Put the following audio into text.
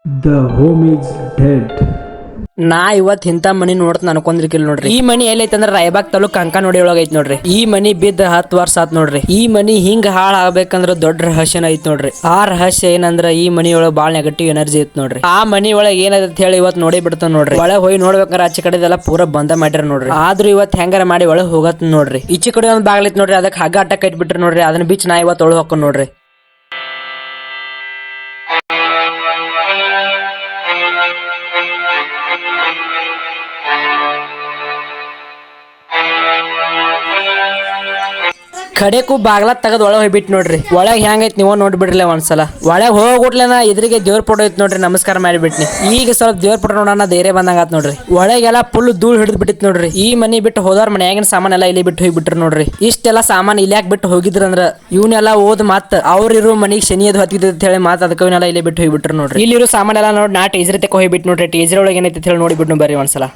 The home is dead. ನಾ ಇವತ್ ಇಂತ ಮನಿ ನೋಡ್ತ ಅನ್ಕೊಂಡ್ರಿಕಿಲ್ ನೋಡ್ರಿ. ಈ ಮನಿ ಎಲ್ಲೈತೆ ಅಂದ್ರ ರಾಯಬಾಗ್ ತಾಲೂಕ್ ಕಂಕನೋಡಿ ಒಳಗ ಐತ್ ನೋಡ್ರಿ. ಈ ಮನಿ ಬಿದ್ದ 10 ವರ್ಷ ಆತ್ ನೋಡ್ರಿ. ಈ ಮನಿ ಹಿಂಗ್ ಹಾಳ ಆಗ್ಬೇಕಂದ್ರ ದೊಡ್ಡ ರಹಸ್ಯನ ಐತ್ ನೋಡ್ರಿ. ಆ ರಹಸ್ಯ ಏನಂದ್ರ ಈ ಮನಿ ಒಳಗ ಬಾಳ ನೆಗೆಟಿವ್ ಎನರ್ಜಿ ಐತ್ ನೋಡ್ರಿ. ಆ ಮನಿ ಒಳಗ ಏನೈತ್ ಹೇಳಿ ಇವತ್ ನೋಡಿ ಬಿಡ್ತಾನ ನೋಡ್ರಿ. ಒಳಗ್ ಹೋಗಿ ನೋಡ್ಬೇಕಾರ ಆಚೆ ಕಡೆದೆಲ್ಲ ಪೂರ ಬಂದ ಮಾಡ್ಯಾರ ನೋಡ್ರಿ. ಆದ್ರೂ ಇವತ್ ಹೆಂಗಾರ ಮಾಡಿ ಒಳಗ್ ಹೋಗತ್ ನೋಡ್ರಿ. ಈಚೆ ಕಡೆ ಒಂದ್ ಬಾಗ್ಲೈತ್ ನೋಡ್ರಿ, ಅದಕ್ಕೆ ಹಗ್ಗ ಅಟ್ಟ ಕಟ್ ಬಿಟ್ರಿ ನೋಡ್ರಿ. ಅದನ್ನ ಬಿಚ್ ನಾ ಇವತ್ ಒಳಗ್ ಹೋಗ್ಕೊಂಡ್ ನೋಡ್ರಿ. ಕಡೆಕು ಬಾಗ್ಲ ತಗದ್ ಒಳಗ್ ಹೋಗ್ಬಿಟ್ಟು ನೋಡ್ರಿ. ಒಳಗ್ ಹೆಂಗೈತ್ ನೀವು ನೋಡ್ಬಿಡ್ರಲ್ಲ ಒಂದ್ಸಲ. ಒಳಗ್ ಹೋಗ್ಬಿಟ್ಲೇನ ಇದ್ರಿಗೆ ದೇವ್ರ ಫೋಟೋ ಐತ್ ನೋಡ್ರಿ, ನಮಸ್ಕಾರ ಮಾಡಿಬಿಟ್ನಿ. ಈಗ ಸ್ವಲ್ಪ ದೇವ್ರ ಫೋಟೋ ನೋಡೋಣ ಧೈರ್ಯ ಬಂದಂಗಾತ್ ನೋಡ್ರಿ. ಒಳಗೆಲ್ಲ ಫುಲ್ ಧೂಳ್ ಹಿಡಿದ್ ಬಿಟ್ಟಿತ್ ನೋಡ್ರಿ. ಈ ಮನಿ ಬಿಟ್ಟು ಹೋದವ್ರ ಮನ್ಯಾಗಿನ ಸಾಮಾನ್ ಎಲ್ಲ ಇಲ್ಲಿ ಬಿಟ್ಟು ಹೋಗ್ಬಿಟ್ರು ನೋಡ್ರಿ. ಇಷ್ಟೆಲ್ಲ ಸಾಮಾನ್ ಇಲ್ಲಿ ಯಾಕೆ ಬಿಟ್ಟು ಹೋಗಿದ್ರಂದ್ರ ಇವ್ನೆಲ್ಲ ಓದ್ ಮತ್ ಅವ್ರಿರೋ ಮನಿಗ್ ಶನಿ ಅದು ಹತ್ತಿದ ಅಂತ ಹೇಳಿ ಮಾತ್ ಅದಕ್ಕೆ ಇವನ್ನೆಲ್ಲ ಇಲ್ಲಿ ಬಿಟ್ಟು ಹೋಗ್ಬಿಟ್ರು ನೋಡ್ರಿ. ಇಲ್ಲಿರೋ ಸಾಮಾನ್ ಎಲ್ಲ ನೋಡಿ ನಾ ಟೀಸರ್ ತೆಕ್ಕ ಹೋಗ್ಬಿಟ್ಟು ನೋಡ್ರಿ. ಟೀಸರ್ ಒಳಗೆ ಏನೈತಿ ಹೇಳಿ ನೋಡಿಬಿಟ್ಟು ಬರ್ರಿ ಒಂದ್ಸಲ.